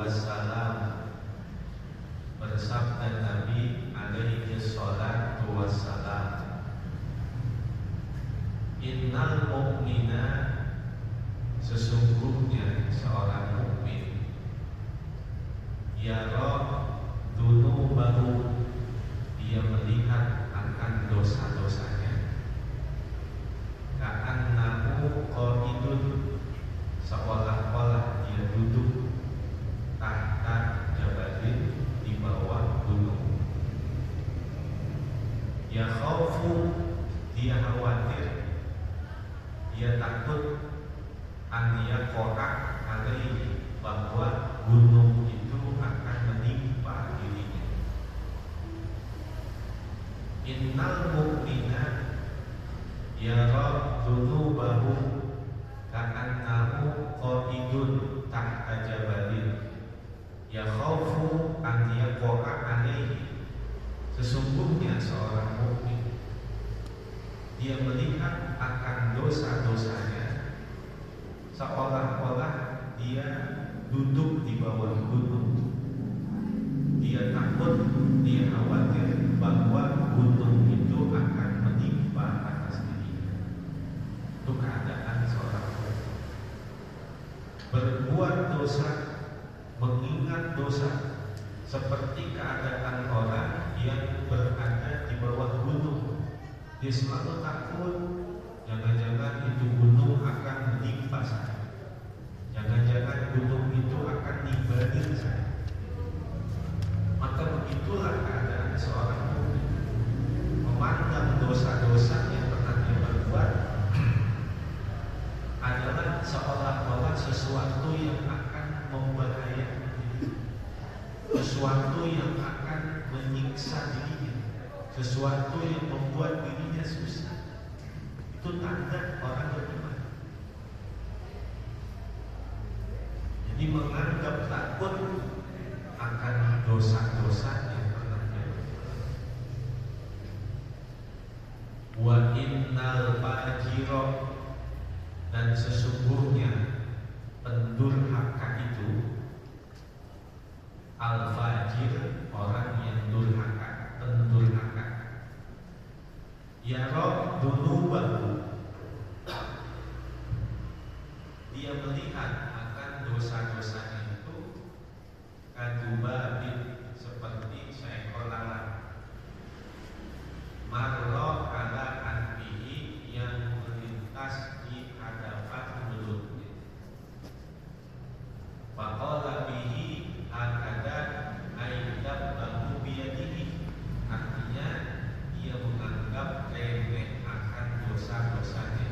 wassalam, bersabda Nabi alaihi salatu wassalam, innal mu'mina, sesungguhnya seorang mukmin, yara dunubahu, dia melihat akan dosa-dosanya, ka'annahu qa'idun, seolah-olah dia duduk tahta jabalin, di bawah gunung. Ya khaufu, dia khawatir, dia takut, an yaqa'a alaihi, bahwa gunung itu akan menimpa dirinya. Innal mu'mina yara dunubahu ka'annahu qa'idun tahta jabalin, ya khaufu an yaqa'a alaihi, sesungguhnya seorang mukmin, dia melihat akan dosa-dosanya seolah-olah dia duduk di bawah gunung. Dia takut, dia khawatir bahwa gunung itu akan menimpa atas dirinya. Itu keadaan seorang mukmin. Berbuat dosa, mengingat dosa, seperti keadaan orang yang berada di bawah gunung. Dia selalu takut, jangan-jangan itu gunung akan menimpa saya, jangan-jangan gunung itu akan nimbangin saya. Maka begitulah keadaan seorang mukmin, memandang dosa-dosa yang pernah dia perbuat adalah seolah-olah sesuatu yang akan membahayakan diri, sesuatu yang akan menyiksa dirinya, sesuatu yang membuat dirinya susah. Itu tanda orang beriman. Jadi menganggap takut akan dosa-dosa yang pernah dia perbuat. Wa innal fajira, dan sesungguhnya pendurhaka itu, al-fajir, orang yang durhaka, pendurhaka, yara dunubahu, dia melihat akan dosa-dosanya itu, kadubabin, seperti seekor lalat, marra ala anbihi, yang melintas di hadapan mulutnya. Faqala bihi hakada aidab bahu biyadihi, artinya dia menganggap remeh akan dosa-dosanya.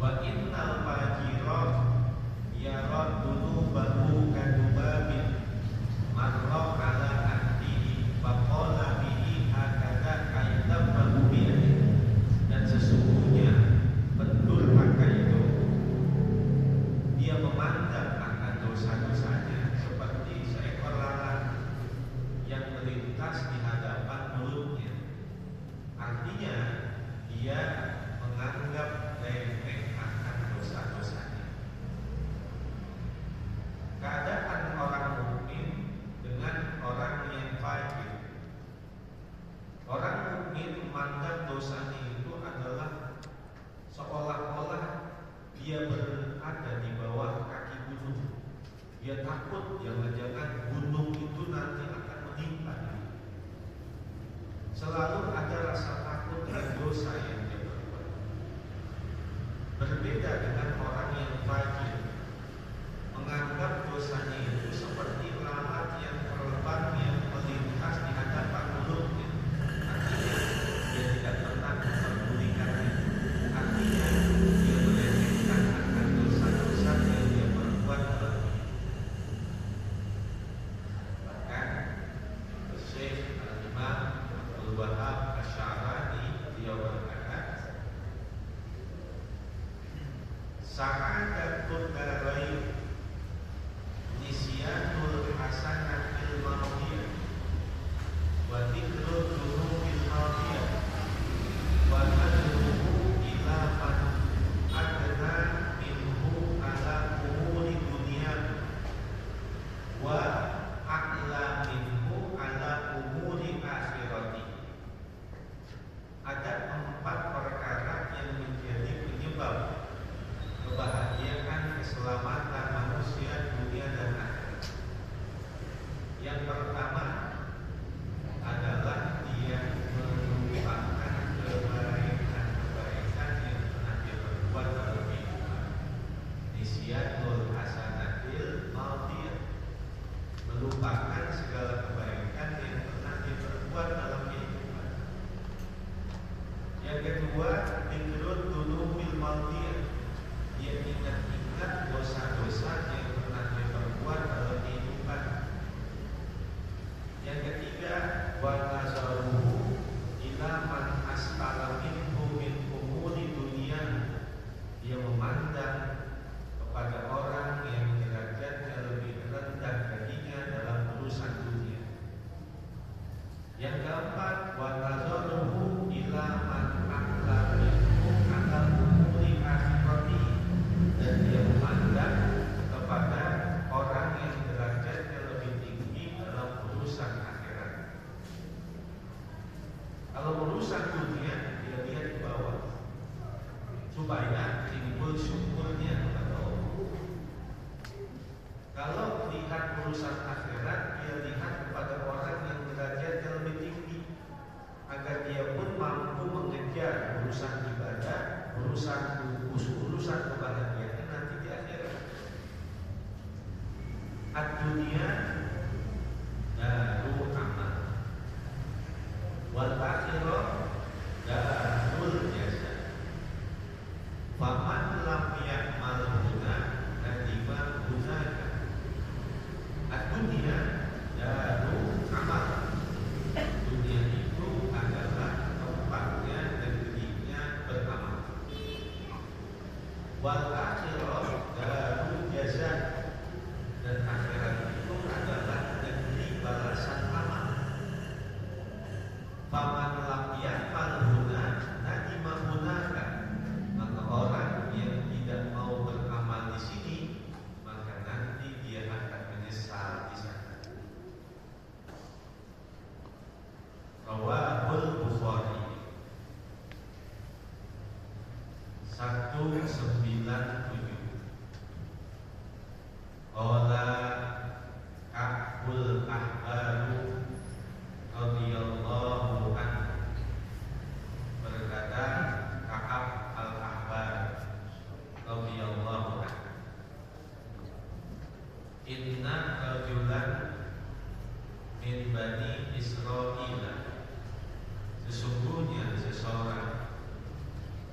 Wa innal fajira yara dunubahu kadubabin marra ala anbihi faqala bihi hakada aidab bahu biyadihi, dan sesungguhnya pendurhaka itu, dia memandang akan dosa-dosanya seperti seekor lalat yang melintas di hadapan mulutnya. Artinya dia menganggap remeh akan dosa-dosanya. Keadaan orang mukmin dengan orang yang fajir. Orang mukmin memandang dosanya itu adalah seolah-olah dia berada di bawah kaki gunung. Dia takut jangan-jangan gunung itu nanti akan menimpa dia. Selalu ada rasa takut dan dosa yang dia perbuat. Berbeda dengan orang yang fajir, menganggap dosanya itu seperti lalat yang terbang yang melintas di hadapan mulutnya. Artinya dia tidak pernah mempedulikannya. Artinya dia meremehkan akan dosa-dosa yang dia perbuat dalam hidup. Bahkan Syekh Al-Imam Abdul Wahab Asy'arani, dia berkata, sa'adatul darain nisyanul hasanatil madiyah wa dzikrul dunubil madiyah wa nadruhu ila man adna minhu ala umuri dunia kedua, dzikrul dzunumil madiyah. Dia ingat-ingat dosa-dosa yang pernah dia perbuat dalam kehidupan. Yang ketiga, wa nazaruhu ila man astala minhu min umuri dunia. Dia memandang kepada orang yang derajatnya lebih rendah darinya dalam urusan dunia. Yang keempat, wa nazaruhu ila man a'la minhu ala umuri akhirati. Dan dia memandang kepada orang yang derajatnya lebih tinggi dalam urusan akhirat. Kalau urusan dunia dia lihat di bawah, supaya timbul syukurnya kepada Allah. Kalau lihat urusan akhirat, dia lihat kepada orang yang derajatnya lebih tinggi, agar dia pun mampu mengejar urusan ibadah, urusan kebahagiaan nanti di akhirat. Ad-dunya daru amal, wal akhirah darul jazaa. Faman lam ya'mal huna nadima hunaka. Ad-dunya daru amal. Dunia itu adalah tempatnya, negerinya beramal. Wal akhirah darul jazaa. Dan akhirat itu adalah negeri balasan amal. Faman lam ya'mal huna nadima hunaka. Maka orang yang tidak mau beramal di sini, maka nanti dia akan menyesal di sana. Rawahul Bukhari 197. Qala Ka'bul Ahbaru radhiyallahu anhu. Berkata Ka'ab al-Ahbar radhiyallahu anhu, inna rajulan min bani Israil. Sesungguhnya seseorang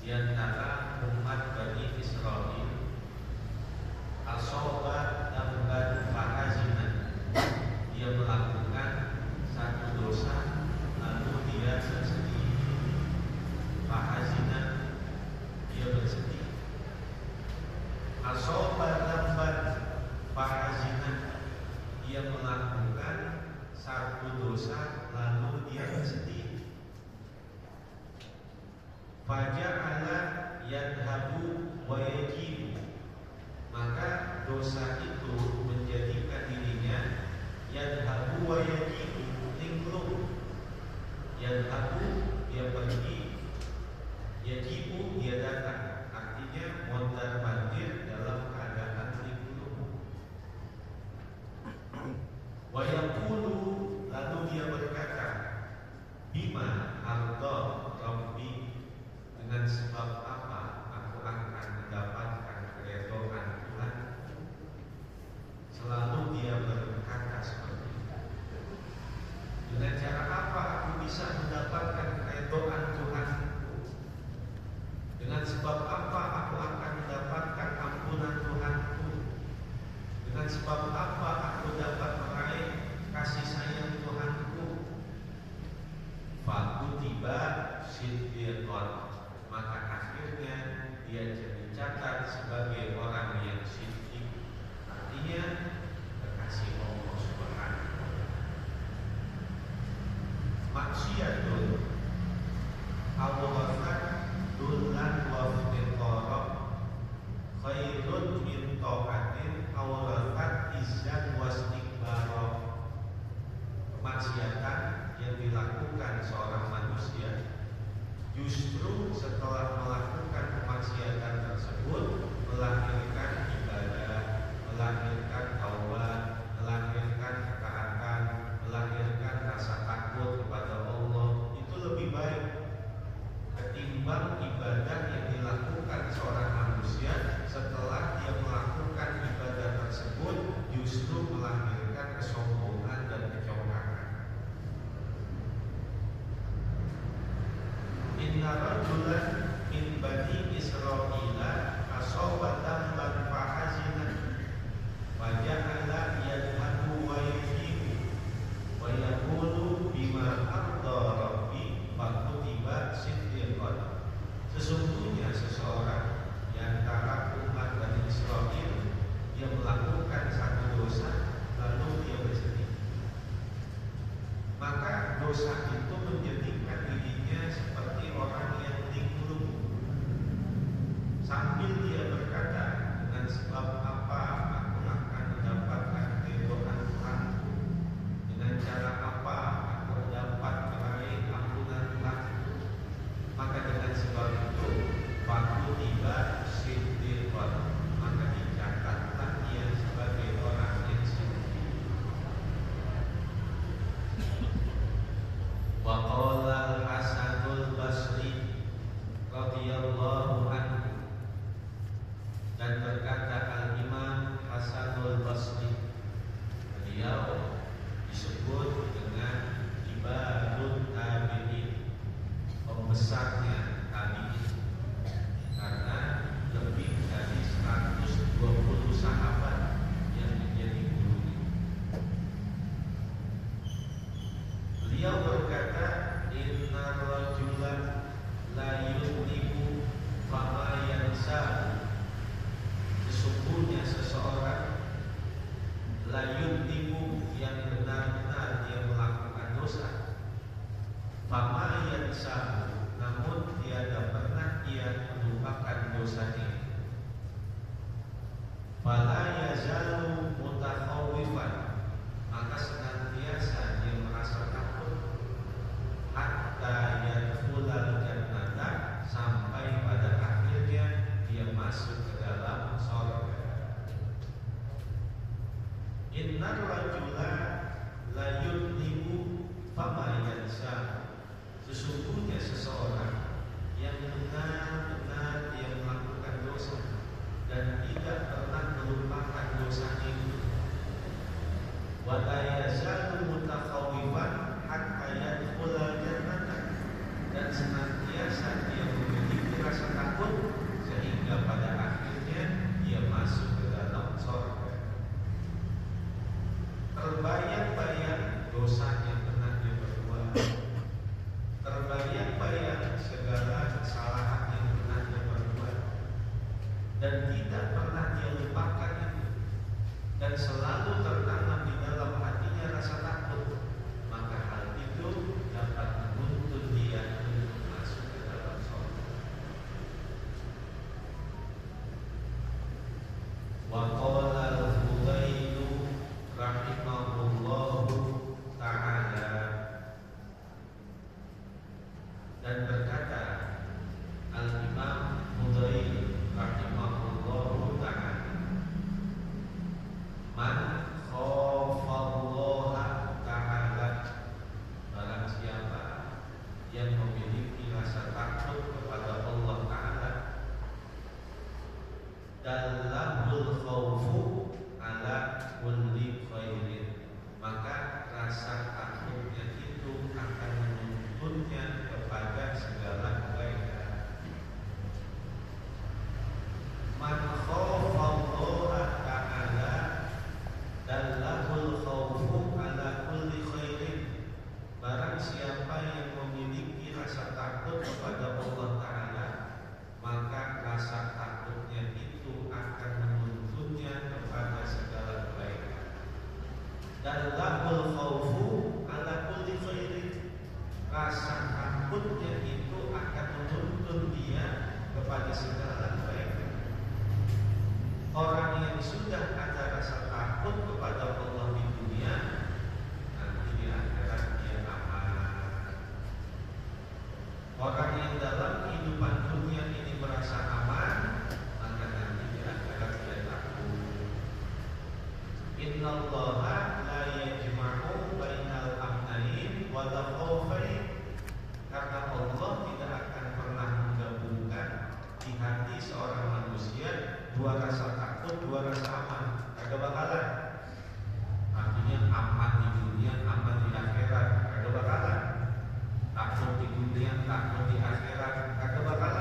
di antara umat Bani Israil asoba damban fahazinan. Dia melakukan satu dosa lalu dia bersedih. Fahazinan, dia bersedih. Asoba damban fahazinan, dia melakukan satu dosa lalu dia bersedih. Faja'ala yadhabu wa yajibu. Maka dosa itu menjadikan dirinya yadhabu wa yajibu, linglung. Yadhabu, dia pergi. Yajibu, dia datang. Artinya mondar mandir dalam keadaan linglung. Wa yaqulu, lalu dia berkata, bima arda rabbi. Dengan sebab apa aku akan mendapatkan keridhaan Tuhan? Selalu dia berkata seperti itu. Dengan cara apa aku bisa mendapatkan keridhaan Tuhanku? Dengan sebab apa aku akan mendapatkan ampunan Tuhanku? Dengan sebab apa aku dapat meraih kasih sayang Tuhanku? Fakutiba siddiqan. Maka akhirnya dia dicatat sebagai orang yang siddiq, artinya kekasih Allah Subhanahu wa ta'ala. Maksiatun awrafat dullan wa fiqarab khairun min ta'atin awrafat izzan wa istikbarab. Kemaksiatan yang dilakukan seorang manusia, justru setelah melakukan kemaksiatan tersebut melahirkan ibadah, melahirkan taubat, melahirkan ketaatan, melahirkan rasa takut kepada Allah. Itu lebih baik ketimbang ibadah yang dilakukan seorang manusia setelah dia melakukan ibadah tersebut justru melahirkan kesombongan dan kecongkakan. Inna rajulan min bani Israila asaba damban fahazina wa ja'ala yadhhabu wa yujibu wa yaqulu bima arda rabbi fa kutiba siddiqan. Sesungguhnya seseorang di antara umat Bani Israel yang melakukan satu dosa lalu dia bersedih, maka dosa itu menjadikan dirinya seperti orang yang linglung, sambil dia berkata, dengan sebab apa aku akan mendapatkan keridhaan Tuhanku, dengan cara apa aku dapat meraih ampunan Tuhanku, maka dengan sebab itu waktu tiba siddiqan, maka dicatatlah dia sebagai orang yang siddiq. Wa qala al-Hasanul Basri radhiyallahu anhu, dan berkata Al-Imam Hasanul Basri, beliau disebut dengan kibarut tabi'in, pembesarnya tabi'in, karena lebih dari 120 sahabat yang menjadi gurunya. Beliau berkata, inna rajulan la yudhibu fama yansa. Sesungguhnya seseorang la yudhibu, yang benar-benar dia melakukan dosa, fama yansa, namun tiada pernah ia melupakan dosanya. Fala yazalu mutakhawifan, maka senantiasa dia merasa takut, hatta yadkhulal jannata, sampai pada akhirnya dia masuk ke dalam surga. Innar rajula la yudhibu fama yansa. Sesungguhnya seseorang yang benar-benar dia melakukan dosa dan tidak pernah melupakan dosa itu. Wa la yazalu mutakhawifan hatta yadkhulal jannata, dan senantiasa dia memiliki rasa takut sehingga pada akhirnya dia masuk ke dalam surga. Terbayang-bayang dosa yang pernah dia perbuat, terbayang-bayang segala kesalahan yang pernah dia perbuat, dan tidak pernah dia lupakan itu, dan selalu tertanam di dalam hatinya rasa takut, maka hal itu dapat menuntun dia untuk masuk ke dalam surga. Wa qala al-Hudaylu rahimahullahu ta'ala, dan berkata Al-Imam Hudayl rahimahullahu ta'ala, man khafallaha ta'ala, barang siapa yang memiliki rasa takut kepada Allah Ta'ala, dalahul khawfu ala kulli khairin, maka rasa takutnya itu akan menuntunnya kepada segala kebaikan. Man khafallaha ta'ala dalahul khawfu ala kulli khairin, barang siapa yang memiliki rasa takut kepada Allah Ta'ala, maka rasa takutnya itu akan menuntunnya kepada segala kebaikan. Dalahul khawfu ala kulli khairin, rasa takutnya itu akan menuntun dia kepada segala kebaikan. Orang yang sudah ada rasa takut kepada Allah di dunia, nanti di akhirat dia aman. Orang yang dalam kehidupan dunia ini merasa aman, maka nanti di akhirat dia takut. Innallaha la yajma'u bainal amnain wal khawfain, karena Allah tidak akan pernah menggabungkan di hati seorang manusia dua rasa takut, dua rasa aman. Kagak bakalan. Artinya aman di dunia, aman di akhirat, kagak bakalan. takut di dunia, takut di akhirat, kagak bakalan